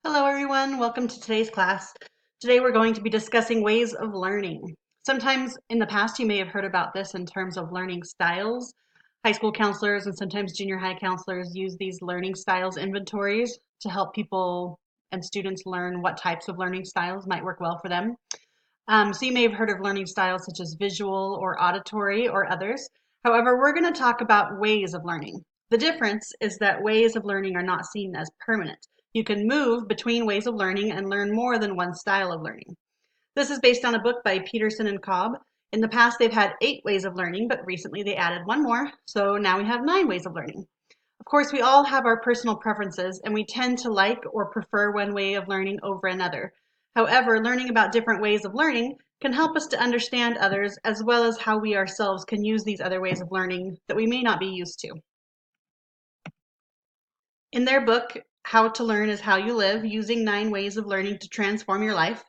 Hello everyone, welcome to today's class. Today we're going to be discussing ways of learning. Sometimes in the past you may have heard about this in terms of learning styles. High school counselors and sometimes junior high counselors use these learning styles inventories to help people and students learn what types of learning styles might work well for them. So you may have heard of learning styles such as visual or auditory or others. However, we're going to talk about ways of learning. The difference is that ways of learning are not seen as permanent. You can move between ways of learning and learn more than one style of learning. This is based on a book by Peterson and Cobb. In the past, they've had 8 ways of learning, but recently they added one more, so now we have 9 ways of learning. Of course, we all have our personal preferences, and we tend to like or prefer one way of learning over another. However, learning about different ways of learning can help us to understand others as well as how we ourselves can use these other ways of learning that we may not be used to. In their book, How to Learn is How You Live, Using 9 Ways of Learning to Transform Your Life,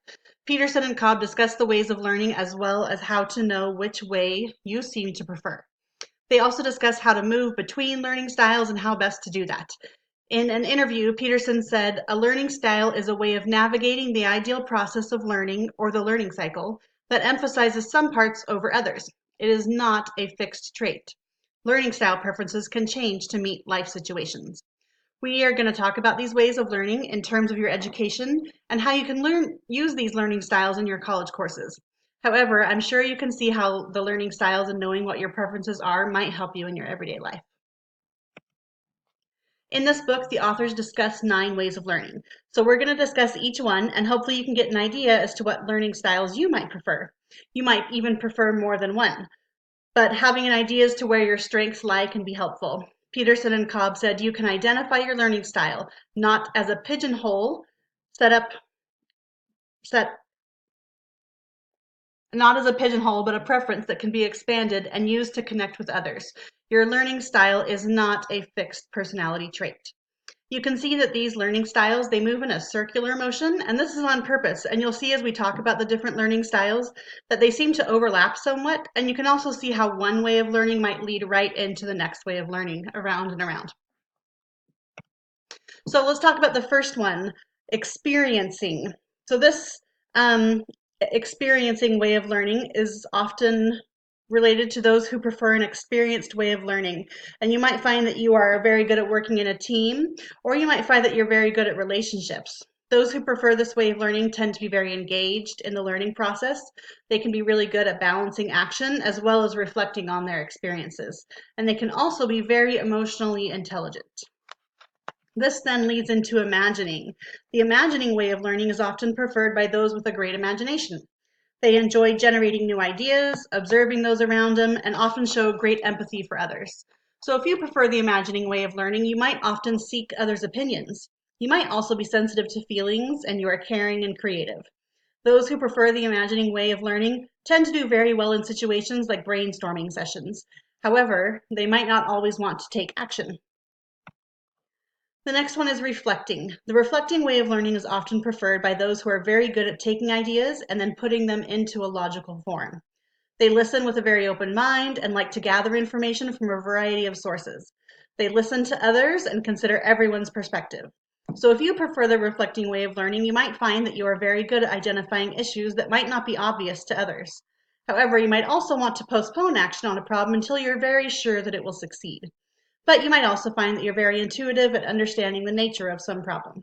Peterson and Cobb discuss the ways of learning as well as how to know which way you seem to prefer. They also discuss how to move between learning styles and how best to do that. In an interview, Peterson said, "A learning style is a way of navigating the ideal process of learning or the learning cycle that emphasizes some parts over others. It is not a fixed trait. Learning style preferences can change to meet life situations." We are going to talk about these ways of learning in terms of your education and how you can use these learning styles in your college courses. However, I'm sure you can see how the learning styles and knowing what your preferences are might help you in your everyday life. In this book, the authors discuss 9 ways of learning. So we're going to discuss each one, and hopefully you can get an idea as to what learning styles you might prefer. You might even prefer more than one, but having an idea as to where your strengths lie can be helpful. Peterson and Cobb said you can identify your learning style, not as a pigeonhole not as a pigeonhole, but a preference that can be expanded and used to connect with others. Your learning style is not a fixed personality trait. You can see that these learning styles, they move in a circular motion, and this is on purpose. And you'll see as we talk about the different learning styles that they seem to overlap somewhat, and you can also see how one way of learning might lead right into the next way of learning, around and around. So let's talk about the first one, experiencing. So this experiencing way of learning is often related to those who prefer an experienced way of learning. And you might find that you are very good at working in a team, or you might find that you're very good at relationships. Those who prefer this way of learning tend to be very engaged in the learning process. They can be really good at balancing action as well as reflecting on their experiences. And they can also be very emotionally intelligent. This then leads into imagining. The imagining way of learning is often preferred by those with a great imagination. They enjoy generating new ideas, observing those around them, and often show great empathy for others. So if you prefer the imagining way of learning, you might often seek others' opinions. You might also be sensitive to feelings, and you are caring and creative. Those who prefer the imagining way of learning tend to do very well in situations like brainstorming sessions. However, they might not always want to take action. The next one is reflecting. The reflecting way of learning is often preferred by those who are very good at taking ideas and then putting them into a logical form. They listen with a very open mind and like to gather information from a variety of sources. They listen to others and consider everyone's perspective. So if you prefer the reflecting way of learning, you might find that you are very good at identifying issues that might not be obvious to others. However, you might also want to postpone action on a problem until you're very sure that it will succeed. But you might also find that you're very intuitive at understanding the nature of some problems.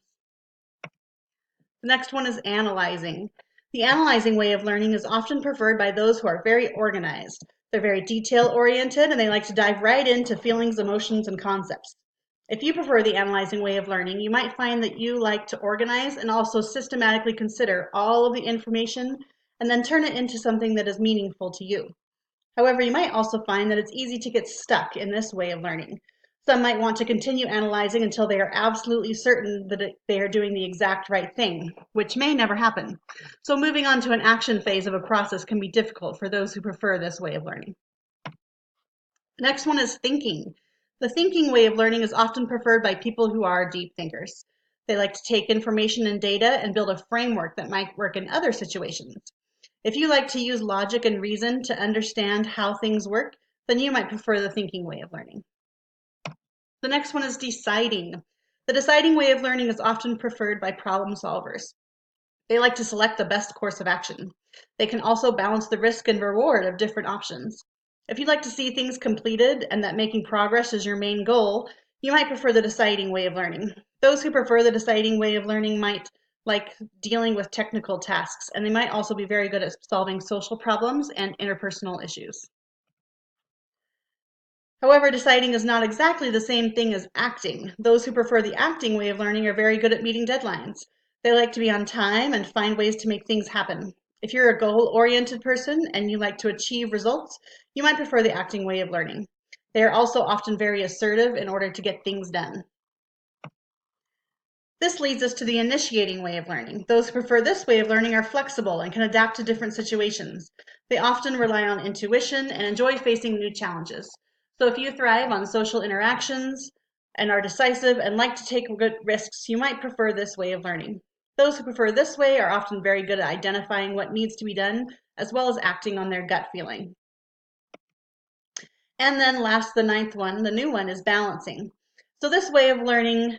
The next one is analyzing. The analyzing way of learning is often preferred by those who are very organized. They're very detail-oriented and they like to dive right into feelings, emotions, and concepts. If you prefer the analyzing way of learning, you might find that you like to organize and also systematically consider all of the information and then turn it into something that is meaningful to you. However, you might also find that it's easy to get stuck in this way of learning. Some might want to continue analyzing until they are absolutely certain that they are doing the exact right thing, which may never happen. So moving on to an action phase of a process can be difficult for those who prefer this way of learning. The next one is thinking. The thinking way of learning is often preferred by people who are deep thinkers. They like to take information and data and build a framework that might work in other situations. If you like to use logic and reason to understand how things work, then you might prefer the thinking way of learning. The next one is deciding. The The deciding way of learning is often preferred by problem solvers. They like to select the best course of action. They can also balance the risk and reward of different options. If you'd like to see things completed and that making progress is your main goal, you might prefer the deciding way of learning. Those who prefer the deciding way of learning might like dealing with technical tasks, and they might also be very good at solving social problems and interpersonal issues. However, deciding is not exactly the same thing as acting. Those who prefer the acting way of learning are very good at meeting deadlines. They like to be on time and find ways to make things happen. If you're a goal-oriented person and you like to achieve results, you might prefer the acting way of learning. They are also often very assertive in order to get things done. This leads us to the initiating way of learning. Those who prefer this way of learning are flexible and can adapt to different situations. They often rely on intuition and enjoy facing new challenges. So if you thrive on social interactions and are decisive and like to take good risks, you might prefer this way of learning. Those who prefer this way are often very good at identifying what needs to be done, as well as acting on their gut feeling. And then last, the ninth one, the new one, is balancing. So this way of learning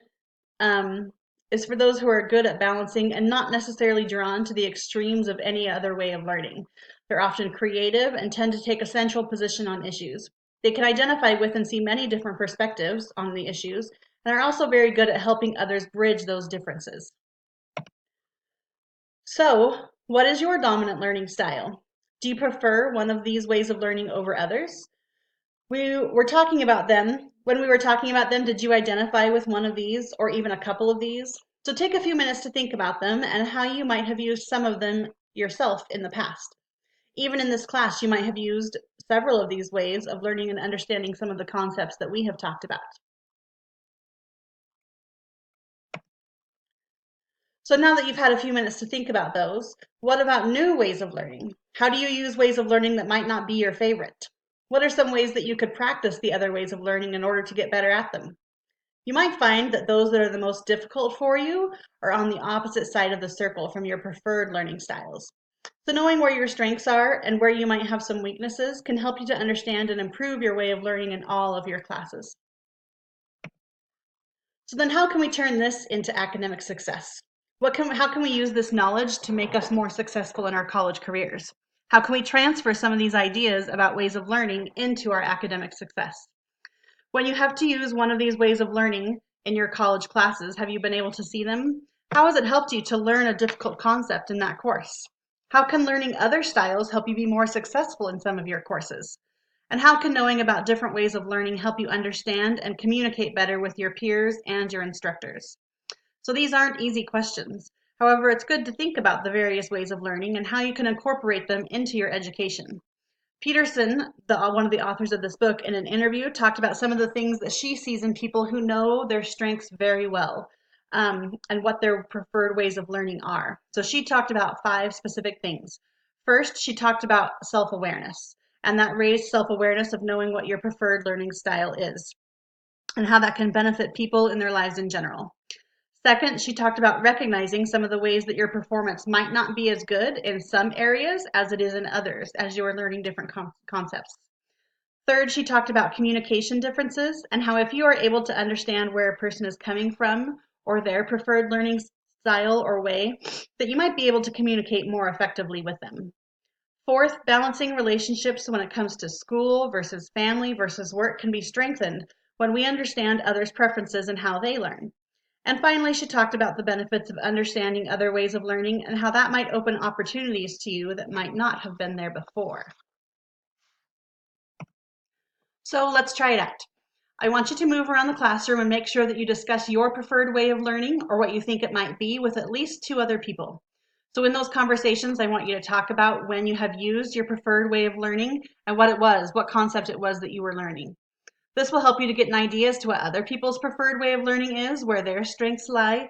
is for those who are good at balancing and not necessarily drawn to the extremes of any other way of learning. They're often creative and tend to take a central position on issues. They can identify with and see many different perspectives on the issues, and are also very good at helping others bridge those differences. So, what is your dominant learning style? Do you prefer one of these ways of learning over others? We were talking about them. When we were talking about them, did you identify with one of these or even a couple of these? So take a few minutes to think about them and how you might have used some of them yourself in the past. Even in this class, you might have used several of these ways of learning and understanding some of the concepts that we have talked about. So now that you've had a few minutes to think about those, what about new ways of learning? How do you use ways of learning that might not be your favorite? What are some ways that you could practice the other ways of learning in order to get better at them? You might find that those that are the most difficult for you are on the opposite side of the circle from your preferred learning styles. So knowing where your strengths are and where you might have some weaknesses can help you to understand and improve your way of learning in all of your classes. So then how can we turn this into academic success? How can we use this knowledge to make us more successful in our college careers? How can we transfer some of these ideas about ways of learning into our academic success? When you have to use one of these ways of learning in your college classes, have you been able to see them? How has it helped you to learn a difficult concept in that course? How can learning other styles help you be more successful in some of your courses? And how can knowing about different ways of learning help you understand and communicate better with your peers and your instructors? So these aren't easy questions. However, it's good to think about the various ways of learning and how you can incorporate them into your education. Peterson, one of the authors of this book, in an interview talked about some of the things that she sees in people who know their strengths very well, and what their preferred ways of learning are. So she talked about 5 specific things. First, she talked about self-awareness, and that raised self-awareness of knowing what your preferred learning style is and how that can benefit people in their lives in general. Second, she talked about recognizing some of the ways that your performance might not be as good in some areas as it is in others as you are learning different concepts. Third, she talked about communication differences and how if you are able to understand where a person is coming from or their preferred learning style or way, that you might be able to communicate more effectively with them. Fourth, balancing relationships when it comes to school versus family versus work can be strengthened when we understand others' preferences and how they learn. And finally, she talked about the benefits of understanding other ways of learning and how that might open opportunities to you that might not have been there before. So let's try it out. I want you to move around the classroom and make sure that you discuss your preferred way of learning or what you think it might be with at least 2 other people. So in those conversations, I want you to talk about when you have used your preferred way of learning and what concept it was that you were learning. This will help you to get an idea as to what other people's preferred way of learning is, where their strengths lie,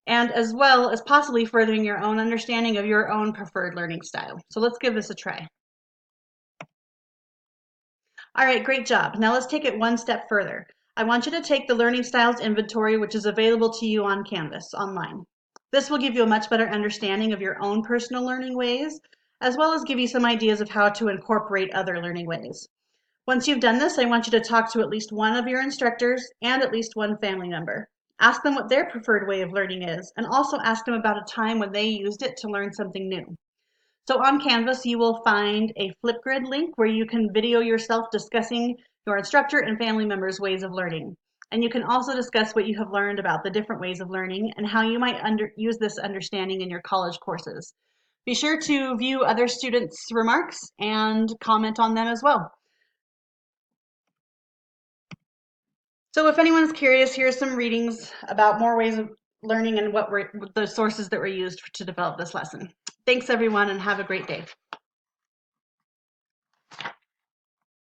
and as well as possibly furthering your own understanding of your own preferred learning style. So let's give this a try. All right, great job. Now let's take it one step further. I want you to take the Learning Styles Inventory, which is available to you on Canvas online. This will give you a much better understanding of your own personal learning ways, as well as give you some ideas of how to incorporate other learning ways. Once you've done this, I want you to talk to at least one of your instructors and at least one family member. Ask them what their preferred way of learning is, and also ask them about a time when they used it to learn something new. So on Canvas, you will find a Flipgrid link where you can video yourself discussing your instructor and family members' ways of learning. And you can also discuss what you have learned about the different ways of learning and how you might use this understanding in your college courses. Be sure to view other students' remarks and comment on them as well. So if anyone's curious, here's some readings about more ways of learning and what were the sources that were used to develop this lesson. Thanks everyone and have a great day.